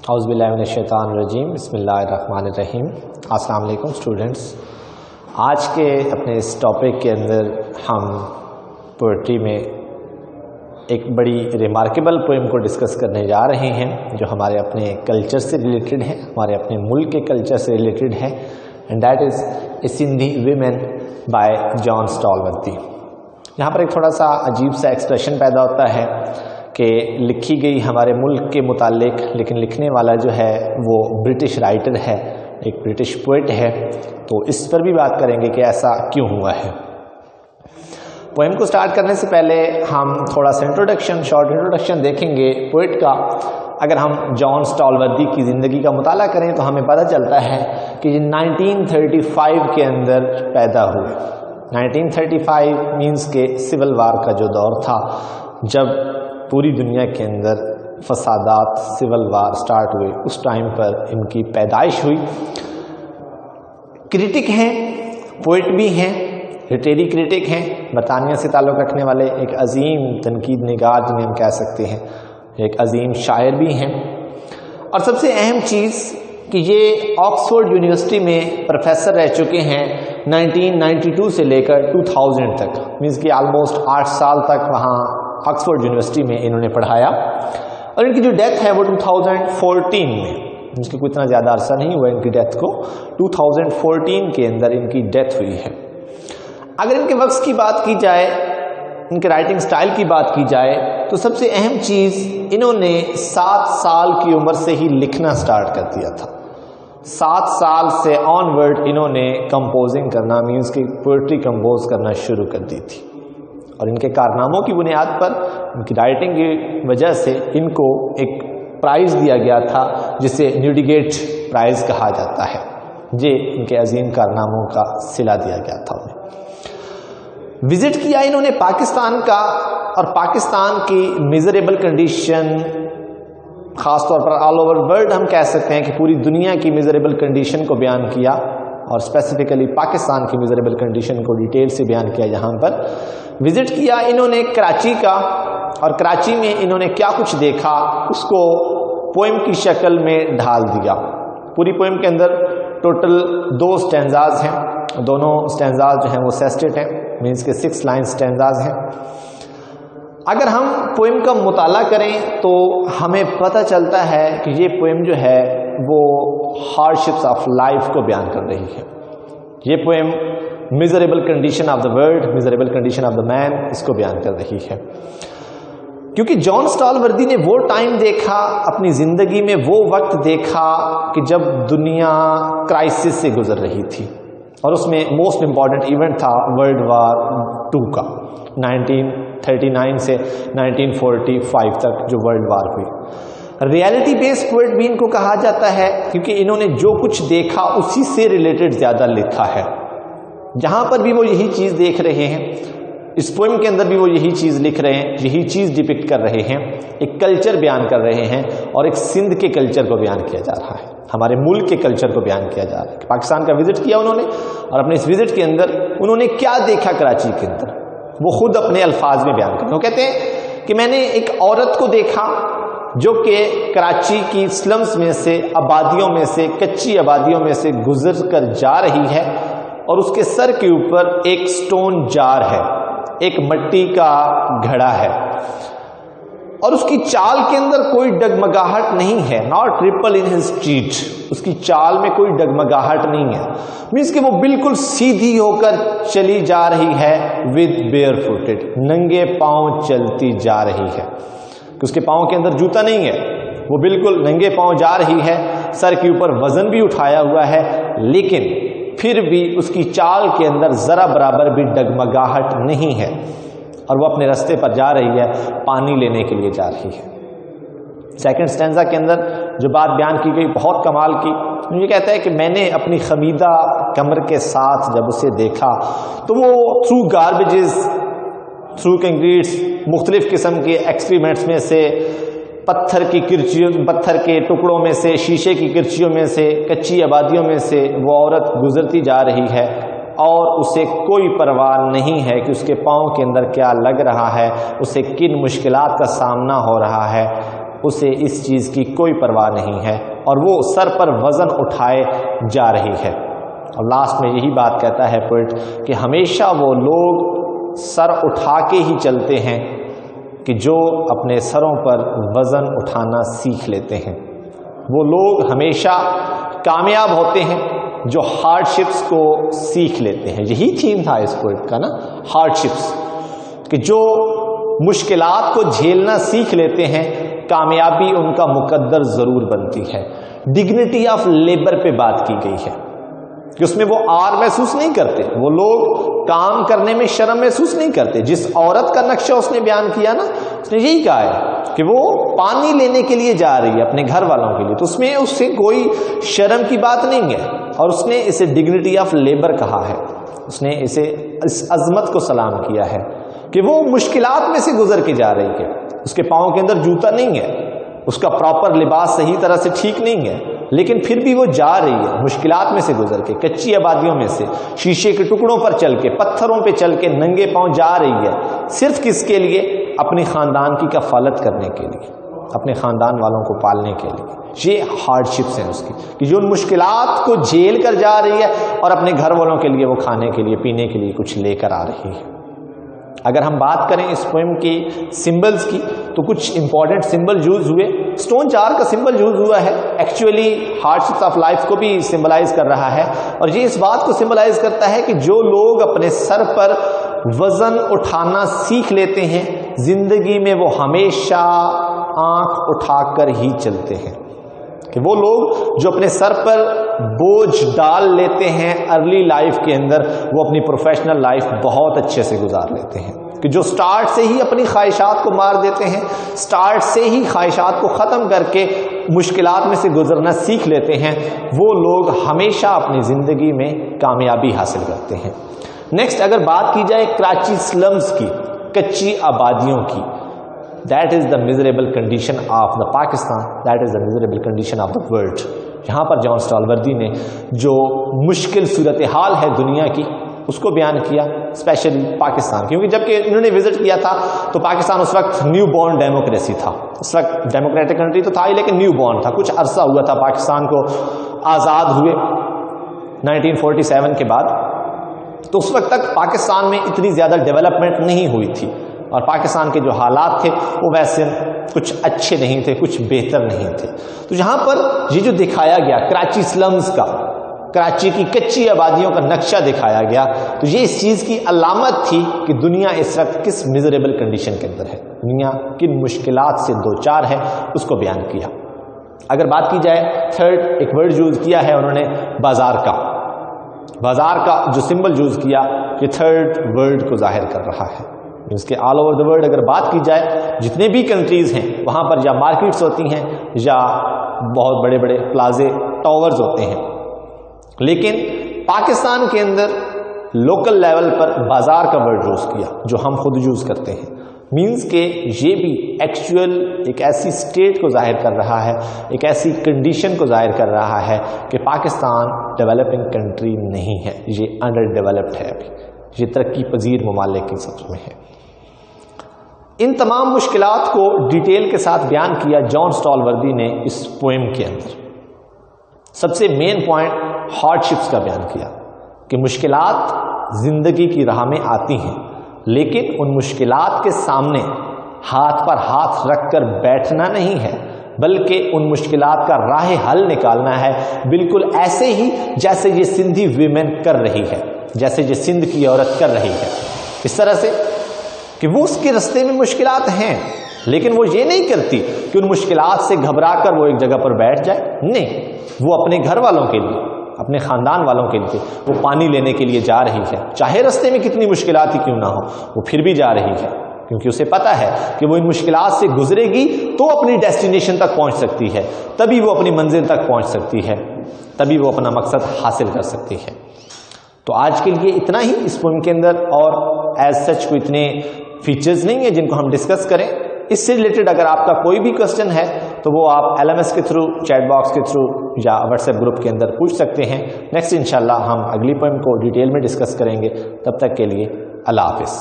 اعوذ باللہ من الشیطان الرجیم بسم اللہ الرحمن الرحیم۔ السلام علیکم اسٹوڈنٹس، آج کے اپنے اس ٹاپک کے اندر ہم پوئٹری میں ایک بڑی ریمارکیبل پوئم کو ڈسکس کرنے جا رہے ہیں جو ہمارے اپنے کلچر سے ریلیٹڈ ہے، ہمارے اپنے ملک کے کلچر سے ریلیٹڈ ہے، and that is a Sindhi woman by John Stallworthy. یہاں پر ایک تھوڑا سا عجیب سا ایکسپریشن پیدا ہوتا ہے کہ لکھی گئی ہمارے ملک کے متعلق، لیکن لکھنے والا جو ہے وہ برٹش رائٹر ہے، ایک برٹش پوئٹ ہے، تو اس پر بھی بات کریں گے کہ ایسا کیوں ہوا ہے۔ پوئم کو سٹارٹ کرنے سے پہلے ہم تھوڑا سا شارٹ انٹروڈکشن دیکھیں گے پوئٹ کا۔ اگر ہم جان اسٹالورتھی کی زندگی کا مطالعہ کریں تو ہمیں پتہ چلتا ہے کہ یہ 1935 کے اندر پیدا ہوئے۔ 1935 مینس کہ سول وار کا جو دور تھا، جب پوری دنیا کے اندر فسادات، سول وار سٹارٹ ہوئے، اس ٹائم پر ان کی پیدائش ہوئی۔ کرٹک ہیں، پوئٹ بھی ہیں، لٹریری کرٹک ہیں، برطانیہ سے تعلق رکھنے والے ایک عظیم تنقید نگار جنہیں ہم کہہ سکتے ہیں، ایک عظیم شاعر بھی ہیں، اور سب سے اہم چیز کہ یہ آکسفورڈ یونیورسٹی میں پروفیسر رہ چکے ہیں 1992 سے لے کر 2000 تک، مینس کہ آلموسٹ 8 سال تک وہاں آکسفورڈ یونیورسٹی میں انہوں نے پڑھایا، اور ان کی جو ڈیتھ ہے وہ 2014 میں، مینس کہ کوئی اتنا زیادہ عرصہ نہیں ہوا ان کی ڈیتھ کو، 2014 کے اندر ان کی ڈیتھ ہوئی ہے۔ اگر ان کے ورکس کی بات کی جائے، ان کے رائٹنگ سٹائل کی بات کی جائے، تو سب سے اہم چیز انہوں نے 7 سال کی عمر سے ہی لکھنا سٹارٹ کر دیا تھا۔ 7 سال سے آن ورڈ انہوں نے کمپوزنگ کرنا، مینس کہ پوئٹری کمپوز کرنا شروع کر دی تھی، اور ان کے کارناموں کی بنیاد پر، ان کی رائٹنگ کی وجہ سے ان کو ایک پرائز دیا گیا تھا جسے نیوڈیگیٹ پرائز کہا جاتا ہے، یہ ان کے عظیم کارناموں کا صلہ دیا گیا تھا انہیں۔ وزٹ کیا انہوں نے پاکستان کا، اور پاکستان کی میزریبل کنڈیشن، خاص طور پر آل اوور ورلڈ ہم کہہ سکتے ہیں کہ پوری دنیا کی میزریبل کنڈیشن کو بیان کیا، اور اسپیسیفکلی پاکستان کی میزریبل کنڈیشن کو ڈیٹیل سے بیان کیا۔ یہاں پر وزٹ کیا انہوں نے کراچی کا، اور کراچی میں انہوں نے کیا کچھ دیکھا اس کو پوئم کی شکل میں ڈھال دیا۔ پوری پوئم کے اندر ٹوٹل 2 سٹینزاز ہیں، دونوں سٹینزاز جو ہیں وہ سیسٹیٹ ہیں، مینس کہ 6 لائن سٹینزاز ہیں۔ اگر ہم پوئم کا مطالعہ کریں تو ہمیں پتہ چلتا ہے کہ یہ پوئم جو ہے وہ ہارڈشپس آف لائف کو بیان کر رہی ہے۔ یہ poem miserable condition of the world, miserable condition of the man, اس کو بیان کر رہی ہے، کیونکہ جان اسٹالورتھی نے وہ ٹائم دیکھا اپنی زندگی میں، وہ وقت دیکھا کہ جب دنیا کرائسس سے گزر رہی تھی، اور اس میں موسٹ امپورٹنٹ ایونٹ تھا ورلڈ وار 2 کا، 1939 سے 1945 تک جو ورلڈ وار ہوئی۔ ریالٹی بیس پوئٹ بھی ان کو کہا جاتا ہے، کیونکہ انہوں نے جو کچھ دیکھا اسی سے ریلیٹڈ زیادہ لکھا ہے۔ جہاں پر بھی وہ یہی چیز دیکھ رہے ہیں، اس پوئم کے اندر بھی وہ یہی چیز لکھ رہے ہیں، یہی چیز ڈپکٹ کر رہے ہیں، ایک کلچر بیان کر رہے ہیں، اور ایک سندھ کے کلچر کو بیان کیا جا رہا ہے، ہمارے ملک کے کلچر کو بیان کیا جا رہا ہے۔ پاکستان کا وزٹ کیا انہوں نے، اور اپنے اس وزٹ کے اندر انہوں نے کیا دیکھا کراچی کے اندر، وہ خود اپنے الفاظ میں بیان کرتے ہیں۔ وہ کہتے ہیں کہ میں نے ایک عورت کو دیکھا جو کہ کراچی کی سلمز میں سے، آبادیوں میں سے، کچی آبادیوں میں سے گزر کر جا رہی ہے، اور اس کے سر کے اوپر ایک سٹون جار ہے، ایک مٹی کا گھڑا ہے، اور اس کی چال کے اندر کوئی ڈگمگاہٹ نہیں ہے، not ripple in his straight, اس کی چال میں کوئی ڈگمگاہٹ نہیں ہے، مینس کہ وہ بالکل سیدھی ہو کر چلی جا رہی ہے، ود بیئر فوٹڈ، ننگے پاؤں چلتی جا رہی ہے، کہ اس کے پاؤں کے اندر جوتا نہیں ہے، وہ بالکل ننگے پاؤں جا رہی ہے، سر کے اوپر وزن بھی اٹھایا ہوا ہے، لیکن پھر بھی اس کی چال کے اندر ذرا برابر بھی ڈگمگاہٹ نہیں ہے، اور وہ اپنے راستے پر جا رہی ہے، پانی لینے کے لیے جا رہی ہے۔ سیکنڈ سٹینزا کے اندر جو بات بیان کی گئی بہت کمال کی، یہ کہتا ہے کہ میں نے اپنی خمیدہ کمر کے ساتھ جب اسے دیکھا تو وہ تھرو گاربیجز، تھرو کنکریٹس، مختلف قسم کے ایکسکریمنٹس میں سے، پتھر کی کرچیوں، پتھر کے ٹکڑوں میں سے، شیشے کی کرچیوں میں سے، کچی آبادیوں میں سے وہ عورت گزرتی جا رہی ہے، اور اسے کوئی پرواہ نہیں ہے کہ اس کے پاؤں کے اندر کیا لگ رہا ہے، اسے کن مشکلات کا سامنا ہو رہا ہے، اسے اس چیز کی کوئی پرواہ نہیں ہے اور وہ سر پر وزن اٹھائے جا رہی ہے۔ اور لاسٹ میں یہی بات کہتا ہے پوئٹ کہ ہمیشہ وہ لوگ سر اٹھا کے ہی چلتے ہیں کہ جو اپنے سروں پر وزن اٹھانا سیکھ لیتے ہیں، وہ لوگ ہمیشہ کامیاب ہوتے ہیں جو ہارڈ شپس کو سیکھ لیتے ہیں۔ یہی تھیم تھا اس پوئٹ کا نا، ہارڈ شپس، کہ جو مشکلات کو جھیلنا سیکھ لیتے ہیں کامیابی ان کا مقدر ضرور بنتی ہے۔ ڈگنیٹی آف لیبر پہ بات کی گئی ہے کہ اس میں وہ آر محسوس نہیں کرتے، وہ لوگ کام کرنے میں شرم محسوس نہیں کرتے۔ جس عورت کا نقشہ اس نے بیان کیا نا، اس نے یہی کہا ہے کہ وہ پانی لینے کے لیے جا رہی ہے اپنے گھر والوں کے لیے، تو اس میں اس سے کوئی شرم کی بات نہیں ہے، اور اس نے اسے ڈگنیٹی آف لیبر کہا ہے، اس نے اسے اس عظمت کو سلام کیا ہے کہ وہ مشکلات میں سے گزر کے جا رہی ہے۔ اس کے پاؤں کے اندر جوتا نہیں ہے، اس کا پراپر لباس صحیح طرح سے ٹھیک نہیں ہے، لیکن پھر بھی وہ جا رہی ہے مشکلات میں سے گزر کے، کچی آبادیوں میں سے، شیشے کے ٹکڑوں پر چل کے، پتھروں پہ چل کے، ننگے پاؤں جا رہی ہے، صرف کس کے لیے؟ اپنے خاندان کی کفالت کرنے کے لیے، اپنے خاندان والوں کو پالنے کے لیے۔ یہ ہارڈ شپس ہیں اس کی، کہ جو ان مشکلات کو جھیل کر جا رہی ہے اور اپنے گھر والوں کے لیے وہ کھانے کے لیے پینے کے لیے کچھ لے کر آ رہی ہے۔ اگر ہم بات کریں اس پوئم کی سمبلز کی تو کچھ امپورٹنٹ سمبل یوز ہوئے۔ سٹون چار کا سمبل یوز ہوا ہے، actually hard ships of life کو بھی سمبلائز کر رہا ہے، اور یہ اس بات کو سمبلائز کرتا ہے کہ جو لوگ اپنے سر پر وزن اٹھانا سیکھ لیتے ہیں زندگی میں وہ ہمیشہ آنکھ اٹھا کر ہی چلتے ہیں، کہ وہ لوگ جو اپنے سر پر بوجھ ڈال لیتے ہیں ارلی لائف کے اندر، وہ اپنی پروفیشنل لائف بہت اچھے سے گزار لیتے ہیں، کہ جو سٹارٹ سے ہی اپنی خواہشات کو مار دیتے ہیں، سٹارٹ سے ہی خواہشات کو ختم کر کے مشکلات میں سے گزرنا سیکھ لیتے ہیں، وہ لوگ ہمیشہ اپنی زندگی میں کامیابی حاصل کرتے ہیں۔ نیکسٹ اگر بات کی جائے کراچی سلمز کی، کچی آبادیوں کی، that is the miserable condition of the Pakistan, that is the miserable condition of the world۔ یہاں پر جان اسٹالوردی نے جو مشکل صورتحال ہے دنیا کی اس کو بیان کیا، اسپیشلی پاکستان، کیونکہ جب کہ انہوں نے وزٹ کیا تھا تو پاکستان اس وقت نیو بورن ڈیموکریسی تھا، اس وقت ڈیموکریٹک کنٹری تو تھا ہی لیکن نیو بورن تھا، کچھ عرصہ ہوا تھا پاکستان کو آزاد ہوئے 1947 کے بعد، تو اس وقت تک پاکستان میں اتنی زیادہ ڈیولپمنٹ نہیں ہوئی تھی، اور پاکستان کے جو حالات تھے وہ ویسے کچھ اچھے نہیں تھے، کچھ بہتر نہیں تھے۔ تو یہاں پر یہ جو دکھایا گیا کراچی سلمز کا، کراچی کی کچی آبادیوں کا نقشہ دکھایا گیا، تو یہ اس چیز کی علامت تھی کہ دنیا اس وقت کس میزریبل کنڈیشن کے اندر ہے، دنیا کن مشکلات سے دوچار ہے، اس کو بیان کیا۔ اگر بات کی جائے تھرڈ ایک ورڈ یوز کیا ہے انہوں نے بازار کا، بازار کا جو سمبل یوز کیا یہ تھرڈ ورلڈ کو ظاہر کر رہا ہے، اس کے آل اوور دا ورلڈ اگر بات کی جائے جتنے بھی کنٹریز ہیں وہاں پر یا مارکیٹس ہوتی ہیں یا بہت بڑے بڑے پلازے ٹاورز ہوتے ہیں، لیکن پاکستان کے اندر لوکل لیول پر بازار کا ورڈ یوز کیا جو ہم خود یوز کرتے ہیں، مینز کہ یہ بھی ایکچوئل ایک ایسی سٹیٹ کو ظاہر کر رہا ہے، ایک ایسی کنڈیشن کو ظاہر کر رہا ہے کہ پاکستان ڈیولپنگ کنٹری نہیں ہے، یہ انڈر ڈیولپڈ ہے، ابھی یہ ترقی پذیر ممالک کی صف میں ہے۔ ان تمام مشکلات کو ڈیٹیل کے ساتھ بیان کیا جان اسٹالوردی نے اس پوئم کے اندر۔ سب سے مین پوائنٹ ہارڈ شپس کا بیان کیا کہ مشکلات زندگی کی راہ میں آتی ہیں، لیکن ان مشکلات کے سامنے ہاتھ پر ہاتھ رکھ کر بیٹھنا نہیں ہے، بلکہ ان مشکلات کا راہ حل نکالنا ہے، بالکل ایسے ہی جیسے یہ سندھی ویمن کر رہی ہے، جیسے یہ سندھ کی عورت کر رہی ہے، اس طرح سے کہ وہ اس کے رستے میں مشکلات ہیں لیکن وہ یہ نہیں کرتی کہ ان مشکلات سے گھبرا کر وہ ایک جگہ پر بیٹھ جائے، نہیں، وہ اپنے گھر والوں کے لیے، اپنے خاندان والوں کے لیے وہ پانی لینے کے لیے جا رہی ہے، چاہے رستے میں کتنی مشکلات ہی کیوں نہ ہو وہ پھر بھی جا رہی ہے، کیونکہ اسے پتا ہے کہ وہ ان مشکلات سے گزرے گی تو اپنی ڈیسٹینیشن تک پہنچ سکتی ہے، تبھی وہ اپنی منزل تک پہنچ سکتی ہے، تبھی وہ اپنا مقصد حاصل کر سکتی ہے۔ تو آج کے لیے اتنا ہی اس پوئم کے اندر، اور ایز سچ کوئی اتنے فیچرز نہیں ہیں جن کو ہم ڈسکس کریں۔ اس سے ریلیٹڈ اگر آپ کا کوئی بھی کوسچن ہے تو وہ آپ LMS کے تھرو، چیٹ باکس کے تھرو یا واٹس ایپ گروپ کے اندر پوچھ سکتے ہیں۔ نیکسٹ انشاءاللہ ہم اگلی پوئم کو ڈیٹیل میں ڈسکس کریں گے، تب تک کے لیے اللہ حافظ۔